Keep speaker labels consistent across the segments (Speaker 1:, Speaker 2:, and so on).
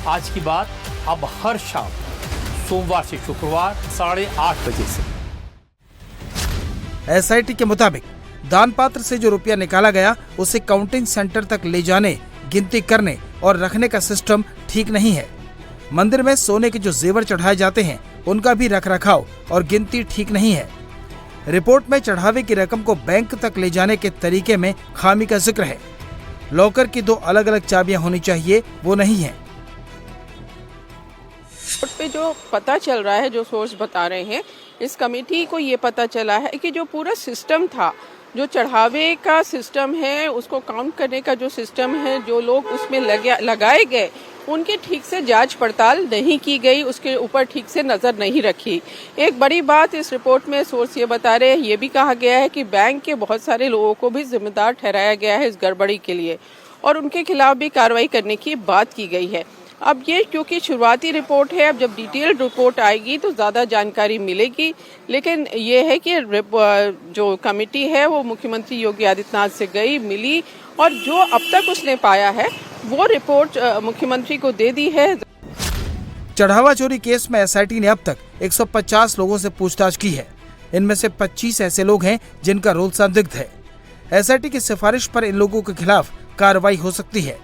Speaker 1: आज की बात अब हर शाम सोमवार से शुक्रवार 8:30 बजे से।
Speaker 2: एसआईटी के मुताबिक दान पात्र से जो रुपया निकाला गया उसे काउंटिंग सेंटर तक ले जाने, गिनती करने और रखने का सिस्टम ठीक नहीं है। मंदिर में सोने के जो जेवर चढ़ाए जाते हैं उनका भी रखरखाव और गिनती ठीक नहीं है। रिपोर्ट में चढ़ावे की रकम को बैंक तक ले जाने के तरीके में खामी का जिक्र है। लॉकर की 2 अलग अलग चाबियां होनी चाहिए, वो नहीं है।
Speaker 3: रिपोर्ट पे जो पता चल रहा है, जो सोर्स बता रहे हैं, इस कमेटी को ये पता चला है कि जो पूरा सिस्टम था, जो चढ़ावे का सिस्टम है, उसको काउंट करने का जो सिस्टम है, जो लोग उसमें लगाए गए, उनकी ठीक से जांच पड़ताल नहीं की गई, उसके ऊपर ठीक से नजर नहीं रखी। एक बड़ी बात इस रिपोर्ट में सोर्स ये बता रहे हैं, ये भी कहा गया है कि बैंक के बहुत सारे लोगों को भी जिम्मेदार ठहराया गया है इस गड़बड़ी के लिए और उनके खिलाफ भी कार्रवाई करने की बात की गई है। अब ये क्योंकि शुरुआती रिपोर्ट है, अब जब डिटेल्ड रिपोर्ट आएगी तो ज़्यादा जानकारी मिलेगी। लेकिन ये है कि जो कमेटी है वो मुख्यमंत्री योगी आदित्यनाथ से गई, मिली और जो अब तक उसने पाया है वो रिपोर्ट मुख्यमंत्री को दे दी है।
Speaker 2: चढ़ावा चोरी केस में एसआईटी ने अब तक 150 लोगों से पूछताछ की है। इनमें से 25 ऐसे लोग हैं जिनका रोल संदिग्ध है। एसआईटी की सिफारिश पर इन लोगों के खिलाफ कार्रवाई हो सकती है।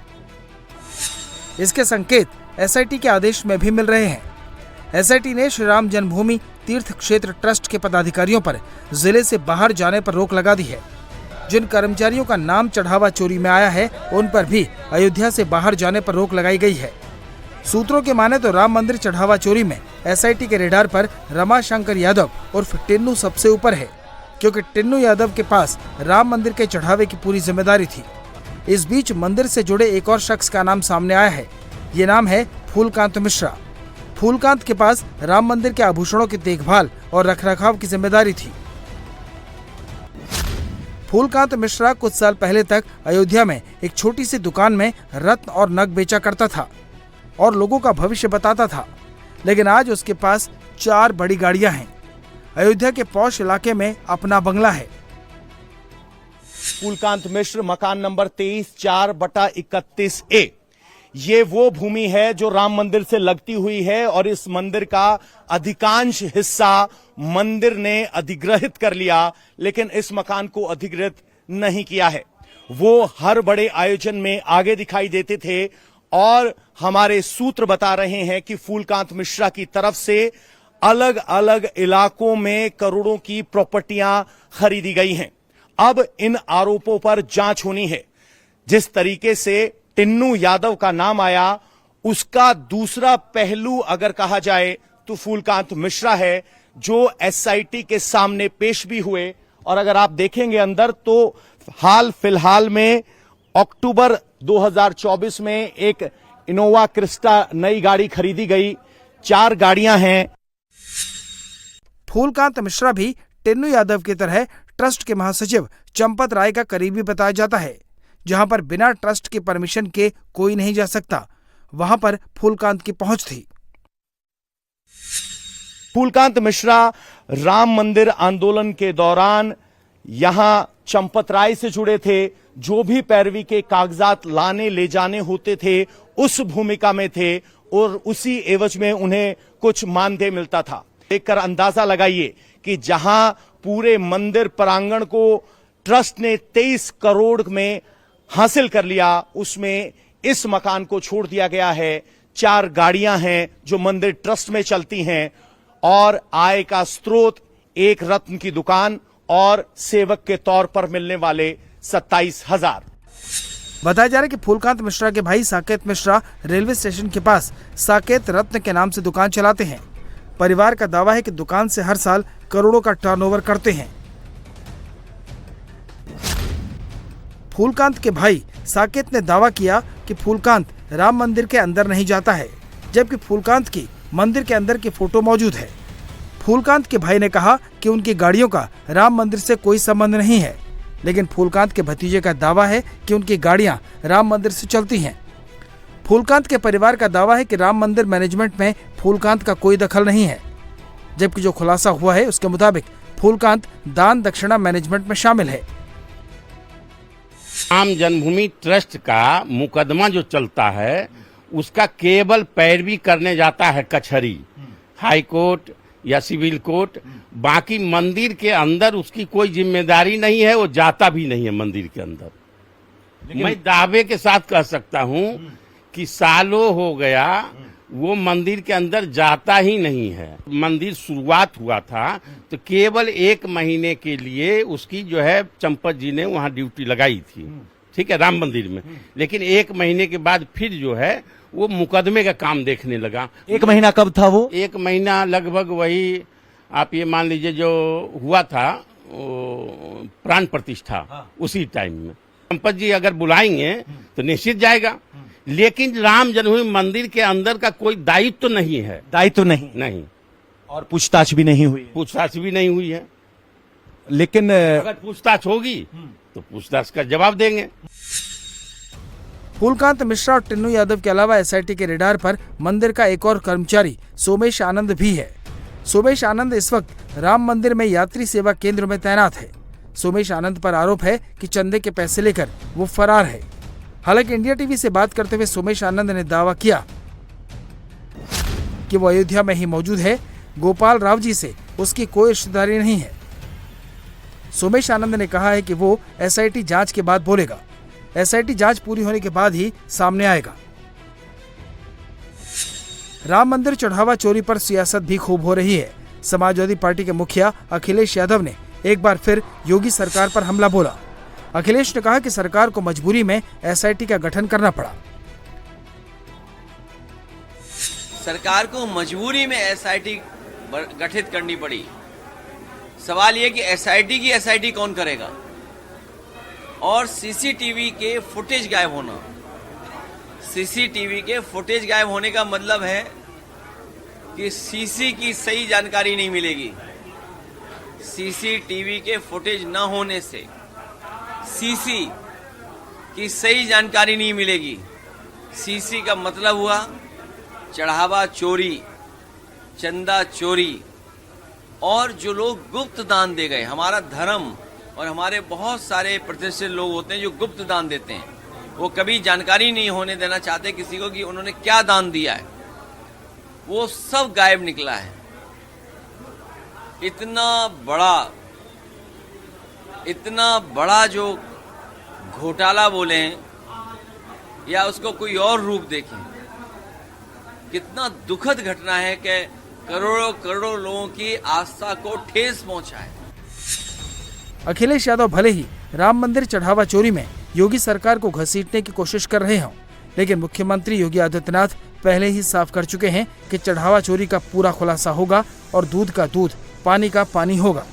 Speaker 2: इसके संकेत एसआईटी के आदेश में भी मिल रहे हैं। एसआईटी ने श्री राम जन्मभूमि तीर्थ क्षेत्र ट्रस्ट के पदाधिकारियों पर जिले से बाहर जाने पर रोक लगा दी है। जिन कर्मचारियों का नाम चढ़ावा चोरी में आया है उन पर भी अयोध्या से बाहर जाने पर रोक लगाई गई है। सूत्रों के माने तो राम मंदिर चढ़ावा चोरी में एसआईटी के रेडार पर रमाशंकर यादव उर्फ टिन्नू सबसे ऊपर है, क्योंकि टिन्नू यादव के पास राम मंदिर के चढ़ावे की पूरी जिम्मेदारी थी। इस बीच मंदिर से जुड़े एक और शख्स का नाम सामने आया है। ये नाम है फूलकांत मिश्रा। फूलकांत के पास राम मंदिर के आभूषणों की देखभाल और रखरखाव की जिम्मेदारी थी। फूलकांत मिश्रा कुछ साल पहले तक अयोध्या में एक छोटी सी दुकान में रत्न और नग बेचा करता था और लोगों का भविष्य बताता था, लेकिन आज उसके पास 4 बड़ी गाड़ियां हैं। अयोध्या के पौष इलाके में अपना बंगला है।
Speaker 4: फूलकांत मिश्र, मकान नंबर 23/4/31A। ये वो भूमि है जो राम मंदिर से लगती हुई है और इस मंदिर का अधिकांश हिस्सा मंदिर ने अधिग्रहित कर लिया, लेकिन इस मकान को अधिग्रहित नहीं किया है। वो हर बड़े आयोजन में आगे दिखाई देते थे और हमारे सूत्र बता रहे हैं कि फूलकांत मिश्रा की तरफ से अलग अलग इलाकों में करोड़ों की प्रॉपर्टियां खरीदी गई हैं। अब इन आरोपों पर जांच होनी है। जिस तरीके से टिन्नू यादव का नाम आया, उसका दूसरा पहलू अगर कहा जाए तो फूलकांत मिश्रा है, जो एसआईटी के सामने पेश भी हुए। और अगर आप देखेंगे अंदर तो हाल फिलहाल में अक्टूबर 2024 में एक इनोवा क्रिस्टा नई गाड़ी खरीदी गई। 4 गाड़ियां हैं।
Speaker 2: फूलकांत मिश्रा भी टिन्नू यादव की तरह ट्रस्ट के महासचिव चंपत राय का करीबी बताया जाता है। जहां पर बिना ट्रस्ट की परमिशन के कोई नहीं जा सकता, वहां पर फूलकांत की पहुंच थी।
Speaker 4: फूलकांत मिश्रा राम मंदिर आंदोलन के दौरान यहां चंपत राय से जुड़े थे। जो भी पैरवी के कागजात लाने ले जाने होते थे उस भूमिका में थे और उसी एवज में उन्हें कुछ मानदेय मिलता था। देखकर अंदाजा लगाइए कि जहां पूरे मंदिर प्रांगण को ट्रस्ट ने 23 करोड़ में हासिल कर लिया, उसमें इस मकान को छोड़ दिया गया है। 4 गाड़ियां हैं जो मंदिर ट्रस्ट में चलती हैं और आय का स्रोत एक रत्न की दुकान और सेवक के तौर पर मिलने वाले 27,000।
Speaker 2: बताया जा रहा है कि फूलकांत मिश्रा के भाई साकेत मिश्रा रेलवे स्टेशन के पास साकेत रत्न के नाम से दुकान चलाते हैं। परिवार का दावा है कि दुकान से हर साल करोड़ों का टर्नओवर करते हैं। फूलकांत के भाई साकेत ने दावा किया कि फूलकांत राम मंदिर के अंदर नहीं जाता है, जबकि फूलकांत की मंदिर के अंदर की फोटो मौजूद है। फूलकांत के भाई ने कहा कि उनकी गाड़ियों का राम मंदिर से कोई संबंध नहीं है, लेकिन फूलकांत के भतीजे का दावा है कि उनकी गाड़ियां राम मंदिर से चलती हैं। फूलकांत के परिवार का दावा है कि राम मंदिर मैनेजमेंट में फूलकांत का कोई दखल नहीं है, जबकि जो खुलासा हुआ है उसके मुताबिक फूलकांत दान दक्षिणा मैनेजमेंट में शामिल है।
Speaker 5: राम जन्मभूमि ट्रस्ट का मुकदमा जो चलता है उसका केवल पैरवी करने जाता है कचहरी, हाई कोर्ट या सिविल कोर्ट। बाकी मंदिर के अंदर उसकी कोई जिम्मेदारी नहीं है, वो जाता भी नहीं है मंदिर के अंदर। मैं दावे के साथ कह सकता हूं कि सालों हो गया वो मंदिर के अंदर जाता ही नहीं है। मंदिर शुरुआत हुआ था तो केवल 1 महीने के लिए उसकी जो है चंपत जी ने वहां ड्यूटी लगाई थी, ठीक है, राम मंदिर में। लेकिन 1 महीने के बाद फिर जो है वो मुकदमे का काम देखने लगा।
Speaker 4: 1 महीना कब था वो?
Speaker 5: 1 महीना लगभग वही आप ये मान लीजिए जो हुआ था प्राण प्रतिष्ठा, उसी टाइम में चंपत जी अगर बुलाएंगे तो निश्चित जाएगा। लेकिन राम जन्मभूमि मंदिर के अंदर का कोई दायित्व तो नहीं है।
Speaker 4: दायित्व नहीं,
Speaker 5: नहीं,
Speaker 4: और पूछताछ भी नहीं हुई।
Speaker 5: पूछताछ भी नहीं हुई है।
Speaker 4: लेकिन
Speaker 5: अगर पूछताछ होगी तो पूछताछ का जवाब देंगे।
Speaker 2: फूलकांत मिश्रा और टिन्नू यादव के अलावा एसआईटी के रेडार पर मंदिर का एक और कर्मचारी सोमेश आनंद भी है। सोमेश आनंद इस वक्त राम मंदिर में यात्री सेवा केंद्र में तैनात है। सोमेश आनंद पर आरोप है कि चंदे के पैसे लेकर वो फरार है। हालांकि इंडिया टीवी से बात करते हुए सोमेश आनंद ने दावा किया कि वो अयोध्या में ही मौजूद है, गोपाल राव जी से उसकी कोई रिश्तेदारी नहीं है। सोमेश आनंद ने कहा है कि वो एसआईटी जांच के बाद बोलेगा। एसआईटी जांच पूरी होने के बाद ही सामने आएगा। राम मंदिर चढ़ावा चोरी पर सियासत भी खूब हो रही है। समाजवादी पार्टी के मुखिया अखिलेश यादव ने एक बार फिर योगी सरकार पर हमला बोला। अखिलेश ने कहा कि सरकार को मजबूरी में एसआईटी का गठन करना पड़ा।
Speaker 6: सरकार को मजबूरी में एसआईटी गठित करनी पड़ी। सवाल ये कि एसआईटी की एसआईटी कौन करेगा? और सीसीटीवी के फुटेज गायब होना, सीसीटीवी के फुटेज गायब होने का मतलब है कि सीसी की सही जानकारी नहीं मिलेगी। सीसीटीवी के फुटेज न होने से सीसी की सही जानकारी नहीं मिलेगी। सीसी का मतलब हुआ चढ़ावा चोरी, चंदा चोरी, और जो लोग गुप्त दान दे गए। हमारा धर्म और हमारे बहुत सारे प्रतिष्ठित लोग होते हैं जो गुप्त दान देते हैं, वो कभी जानकारी नहीं होने देना चाहते किसी को कि उन्होंने क्या दान दिया है। वो सब गायब निकला है। इतना बड़ा जो घोटाला बोले हैं या उसको कोई और रूप देखें, कितना दुखद घटना है कि करोड़ों करोड़ों लोगों की आस्था को ठेस पहुंचा है।
Speaker 2: अखिलेश यादव भले ही राम मंदिर चढ़ावा चोरी में योगी सरकार को घसीटने की कोशिश कर रहे हों, लेकिन मुख्यमंत्री योगी आदित्यनाथ पहले ही साफ कर चुके हैं कि चढ़ावा चोरी का पूरा खुलासा होगा और दूध का दूध, पानी का पानी होगा।